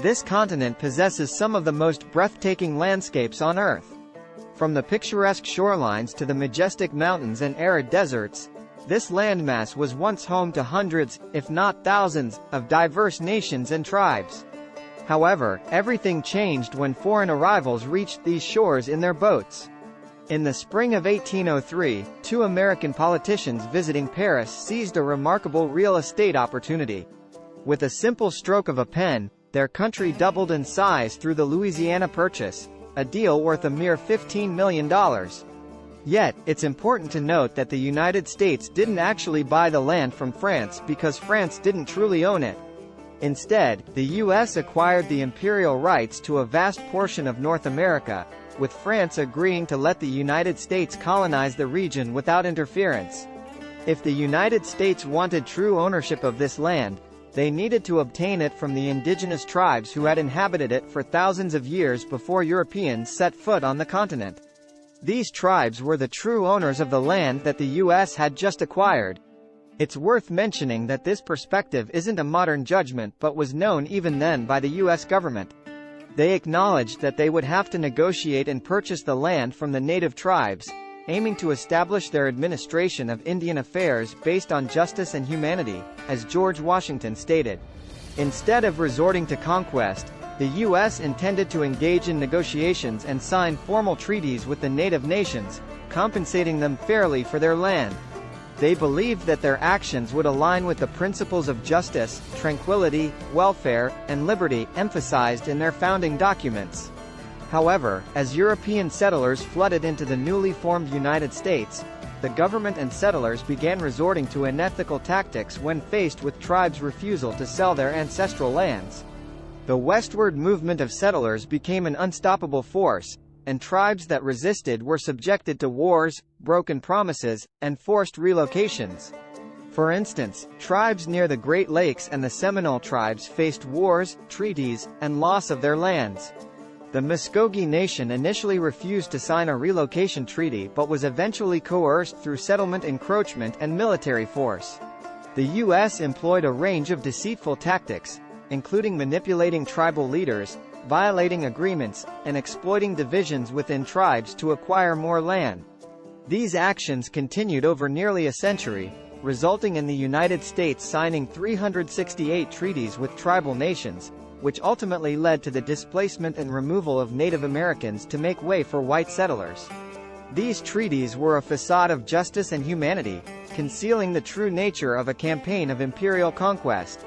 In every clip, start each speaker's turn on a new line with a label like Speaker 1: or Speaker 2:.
Speaker 1: This continent possesses some of the most breathtaking landscapes on Earth. From the picturesque shorelines to the majestic mountains and arid deserts, this landmass was once home to hundreds, if not thousands, of diverse nations and tribes. However, everything changed when foreign arrivals reached these shores in their boats. In the spring of 1803, two American politicians visiting Paris seized a remarkable real estate opportunity. With a simple stroke of a pen, their country doubled in size through the Louisiana Purchase, a deal worth a mere $15 million. Yet, it's important to note that the United States didn't actually buy the land from France because France didn't truly own it. Instead, the U.S. acquired the imperial rights to a vast portion of North America, with France agreeing to let the United States colonize the region without interference. If the United States wanted true ownership of this land, they needed to obtain it from the indigenous tribes who had inhabited it for thousands of years before Europeans set foot on the continent. These tribes were the true owners of the land that the U.S. had just acquired. It's worth mentioning that this perspective isn't a modern judgment but was known even then by the U.S. government. They acknowledged that they would have to negotiate and purchase the land from the native tribes, aiming to establish their administration of Indian affairs based on justice and humanity, as George Washington stated. Instead of resorting to conquest, the U.S. intended to engage in negotiations and sign formal treaties with the native nations, compensating them fairly for their land. They believed that their actions would align with the principles of justice, tranquility, welfare, and liberty emphasized in their founding documents. However, as European settlers flooded into the newly formed United States, the government and settlers began resorting to unethical tactics when faced with tribes' refusal to sell their ancestral lands. The westward movement of settlers became an unstoppable force, and tribes that resisted were subjected to wars, broken promises, and forced relocations. For instance, tribes near the Great Lakes and the Seminole tribes faced wars, treaties, and loss of their lands. The Muskogee Nation initially refused to sign a relocation treaty but was eventually coerced through settlement encroachment and military force. The U.S. employed a range of deceitful tactics, including manipulating tribal leaders, violating agreements, and exploiting divisions within tribes to acquire more land. These actions continued over nearly a century, resulting in the United States signing 368 treaties with tribal nations, which ultimately led to the displacement and removal of Native Americans to make way for white settlers. These treaties were a facade of justice and humanity, concealing the true nature of a campaign of imperial conquest.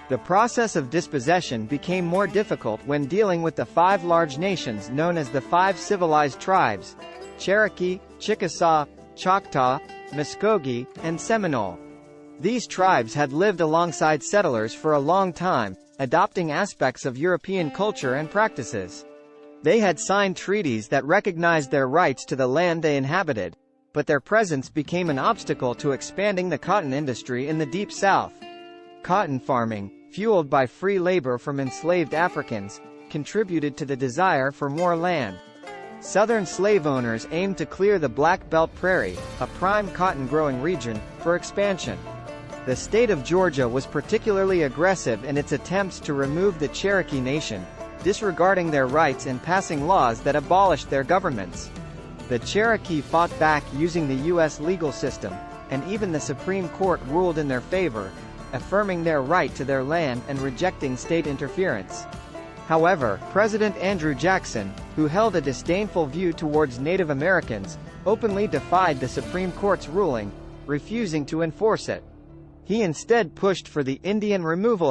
Speaker 1: The process of dispossession became more difficult when dealing with the five large nations known as the five civilized tribes: Cherokee, Chickasaw, Choctaw, Muskogee, and Seminole. These tribes had lived alongside settlers for a long time, adopting aspects of European culture and practices. They had signed treaties that recognized their rights to the land they inhabited, but their presence became an obstacle to expanding the cotton industry in the Deep South. Cotton farming, fueled by free labor from enslaved Africans, contributed to the desire for more land. Southern slave owners aimed to clear the Black Belt Prairie, a prime cotton-growing region, for expansion. The state of Georgia was particularly aggressive in its attempts to remove the Cherokee Nation, disregarding their rights and passing laws that abolished their governments. The Cherokee fought back using the U.S. legal system, and even the Supreme Court ruled in their favor, affirming their right to their land and rejecting state interference. However, President Andrew Jackson, who held a disdainful view towards Native Americans, openly defied the Supreme Court's ruling, refusing to enforce it. He instead pushed for the Indian removal